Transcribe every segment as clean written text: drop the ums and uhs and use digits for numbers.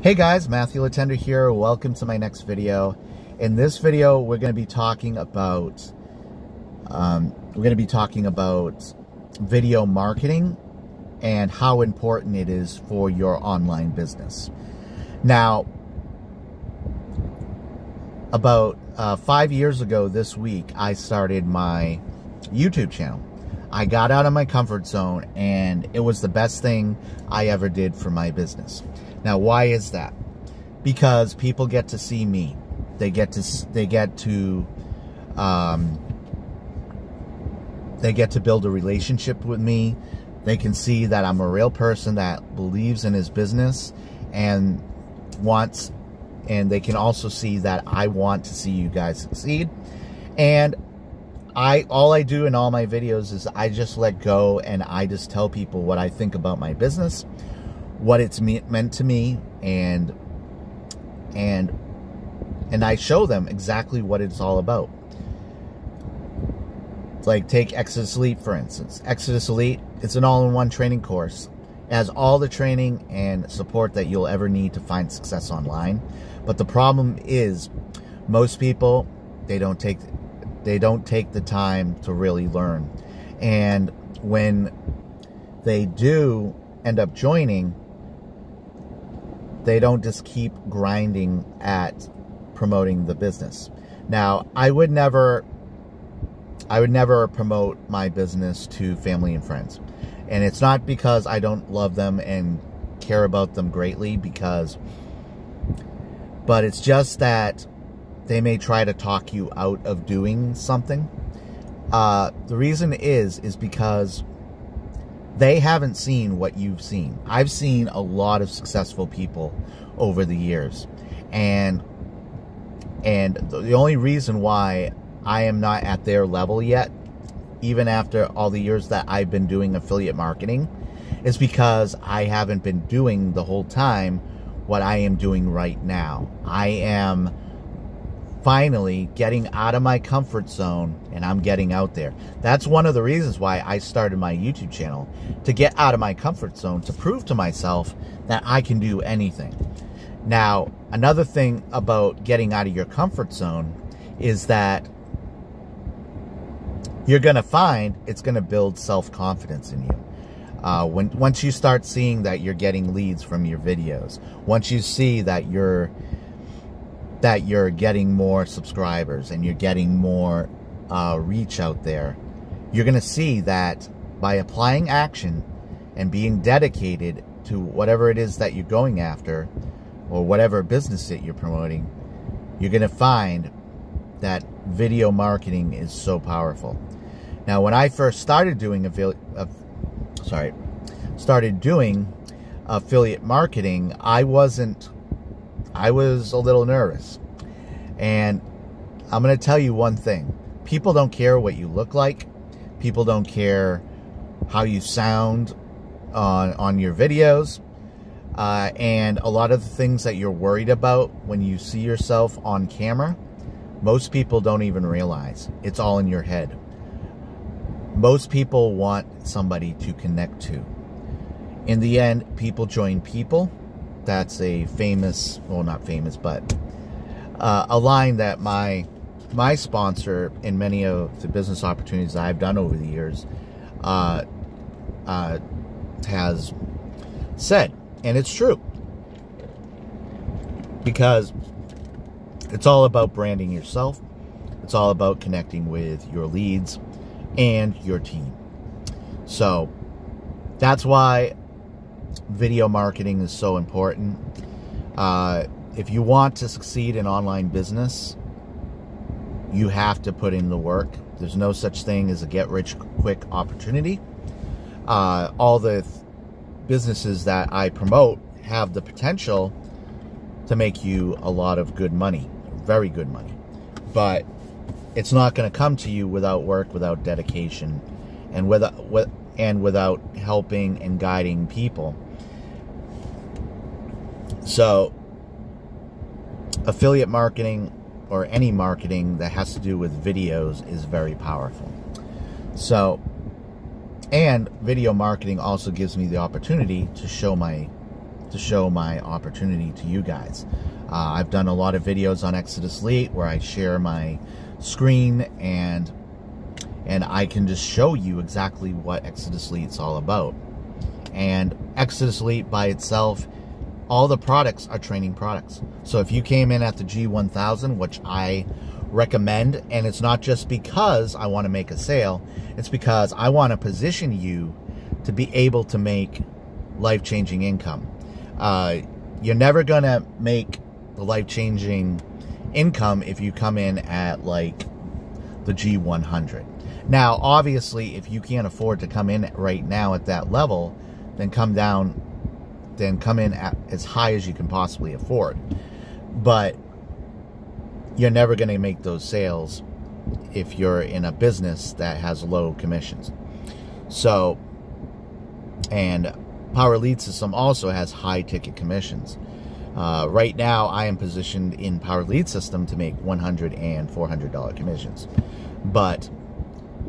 Hey guys, Matthew Letendre here. Welcome to my next video. In this video, we're going to be talking about video marketing and how important it is for your online business. Now, about 5 years ago this week, I started my YouTube channel. I got out of my comfort zone, and it was the best thing I ever did for my business. Now, why is that? Because people get to see me. They get to build a relationship with me. They can see that I'm a real person that believes in his business and they can also see that I want to see you guys succeed. And all I do in all my videos is I just let go and I just tell people what I think about my business, what it's meant to me, and I show them exactly what it's all about. Like, take Exitus Elite, for instance. Exitus Elite, it's an all-in-one training course. It has all the training and support that you'll ever need to find success online. But the problem is, most people, they don't take the time to really learn. And when they do end up joining, they don't just keep grinding at promoting the business. Now, I would never promote my business to family and friends. And it's not because I don't love them and care about them greatly, but it's just that they may try to talk you out of doing something. The reason is because they haven't seen what you've seen. I've seen a lot of successful people over the years. And the only reason why I am not at their level yet, even after all the years that I've been doing affiliate marketing, is because I haven't been doing the whole time what I am doing right now. I am finally getting out of my comfort zone, and I'm getting out there. That's one of the reasons why I started my YouTube channel, to get out of my comfort zone, to prove to myself that I can do anything. Now, another thing about getting out of your comfort zone is that you're going to find it's going to build self-confidence in you. Once you start seeing that you're getting leads from your videos, once you see that you're getting more subscribers and you're getting more reach out there, you're going to see that by applying action and being dedicated to whatever it is that you're going after, or whatever business that you're promoting, you're going to find that video marketing is so powerful. Now, when I first started doing affiliate marketing, I was a little nervous. And I'm going to tell you one thing. People don't care what you look like. People don't care how you sound on your videos. And a lot of the things that you're worried about when you see yourself on camera, most people don't even realize. It's all in your head. Most people want somebody to connect to. In the end, people join people. That's a famous, well, not famous, but a line that my sponsor in many of the business opportunities I've done over the years has said. And it's true. Because it's all about branding yourself. It's all about connecting with your leads and your team. So that's why video marketing is so important. If you want to succeed in online business, you have to put in the work. There's no such thing as a get-rich-quick opportunity. All the businesses that I promote have the potential to make you a lot of good money, very good money. But it's not going to come to you without work, without dedication, and without helping and guiding people. So, affiliate marketing, or any marketing that has to do with videos, is very powerful. So, and video marketing also gives me the opportunity to show to show my opportunity to you guys. I've done a lot of videos on Exitus Elite where I share my screen and I can just show you exactly what Exitus Elite is all about. And Exitus Elite by itself, all the products are training products. So if you came in at the G1000, which I recommend, and it's not just because I want to make a sale, it's because I want to position you to be able to make life-changing income. You're never gonna make the life-changing income if you come in at like the G100. Now, obviously, if you can't afford to come in right now at that level, then come in at as high as you can possibly afford. But you're never going to make those sales if you're in a business that has low commissions. So, and Power Lead System also has high ticket commissions. Right now, I am positioned in Power Lead System to make $100 and $400 commissions.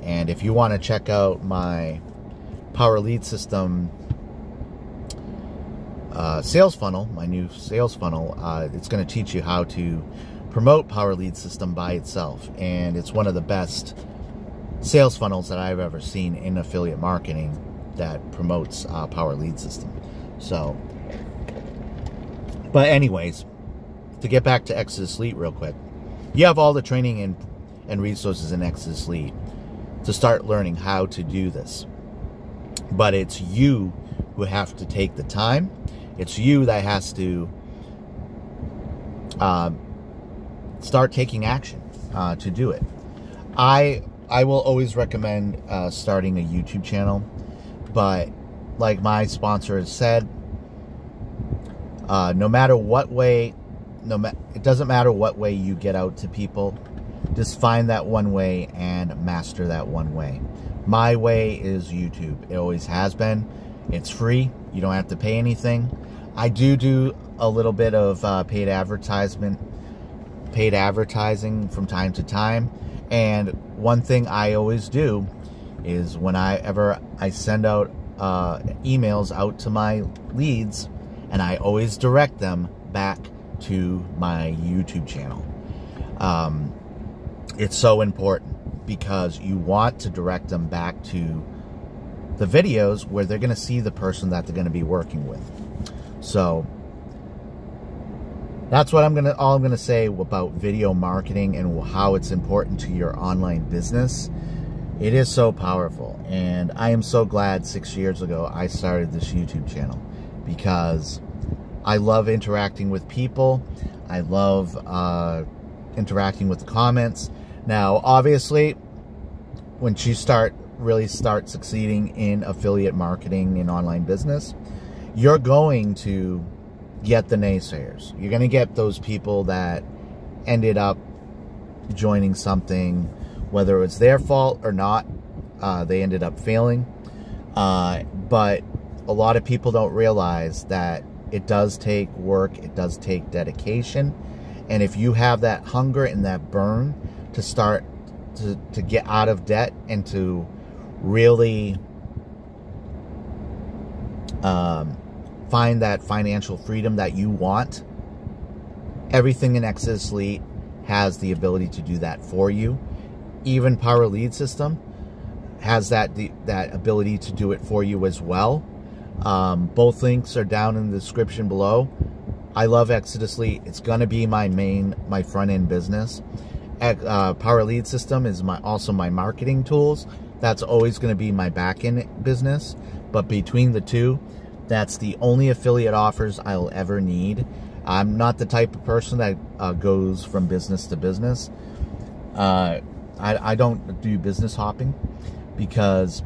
And if you want to check out my Power Lead System sales funnel, my new sales funnel, it's going to teach you how to promote Power Lead System by itself. And it's one of the best sales funnels that I've ever seen in affiliate marketing that promotes Power Lead System. So, but anyways, to get back to Exitus Elite real quick, you have all the training and resources in Exitus Elite to start learning how to do this. But it's you who have to take the time. It's you that has to start taking action to do it. I will always recommend starting a YouTube channel, but like my sponsor has said, no matter what way, it doesn't matter what way you get out to people, just find that one way and master that one way. My way is YouTube. It always has been. It's free. You don't have to pay anything. I do a little bit of paid advertising from time to time. And one thing I always do is whenever I send out emails out to my leads, and I always direct them back to my YouTube channel. It's so important because you want to direct them back to the videos where they're going to see the person that they're going to be working with. So that's what all I'm going to say about video marketing and how it's important to your online business. It is so powerful, and I am so glad 6 years ago I started this YouTube channel because I love interacting with people. I love interacting with the comments. Now, obviously, when you really start succeeding in affiliate marketing and online business, you're going to get the naysayers. You're going to get those people that ended up joining something, whether it's their fault or not, they ended up failing. But a lot of people don't realize that it does take work, it does take dedication. And if you have that hunger and that burn to start to get out of debt and to really find that financial freedom that you want, everything in Exitus Elite has the ability to do that for you. Even Power Lead System has that ability to do it for you as well. Both links are down in the description below. I love Exitus Elite. It's going to be my front-end business. Power Lead System is also my marketing tools. That's always going to be my back-end business. But between the two, that's the only affiliate offers I'll ever need. I'm not the type of person that goes from business to business. I don't do business hopping because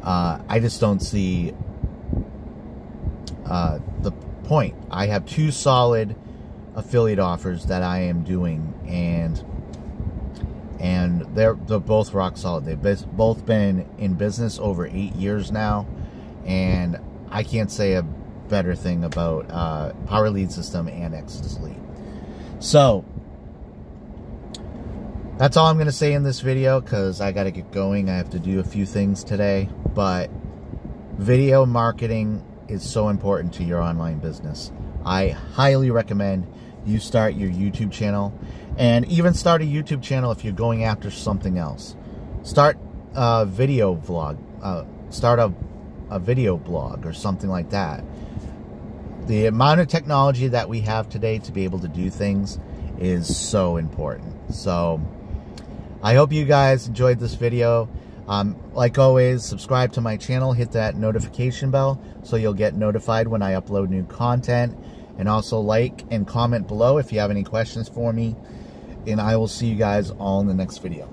I just don't see the point. I have 2 solid affiliate offers that I am doing, and they're both rock solid. They've both been in business over 8 years now, and I can't say a better thing about Power Lead System and Exitus Elite. So that's all I'm going to say in this video because I got to get going. I have to do a few things today, but video marketing is so important to your online business. I highly recommend you start your YouTube channel, and even start a YouTube channel if you're going after something else. Start a video vlog, start a video blog or something like that. The amount of technology that we have today to be able to do things is so important. So I hope you guys enjoyed this video. Like always, subscribe to my channel, hit that notification bell so you'll get notified when I upload new content. And also like and comment below if you have any questions for me. And I will see you guys all in the next video.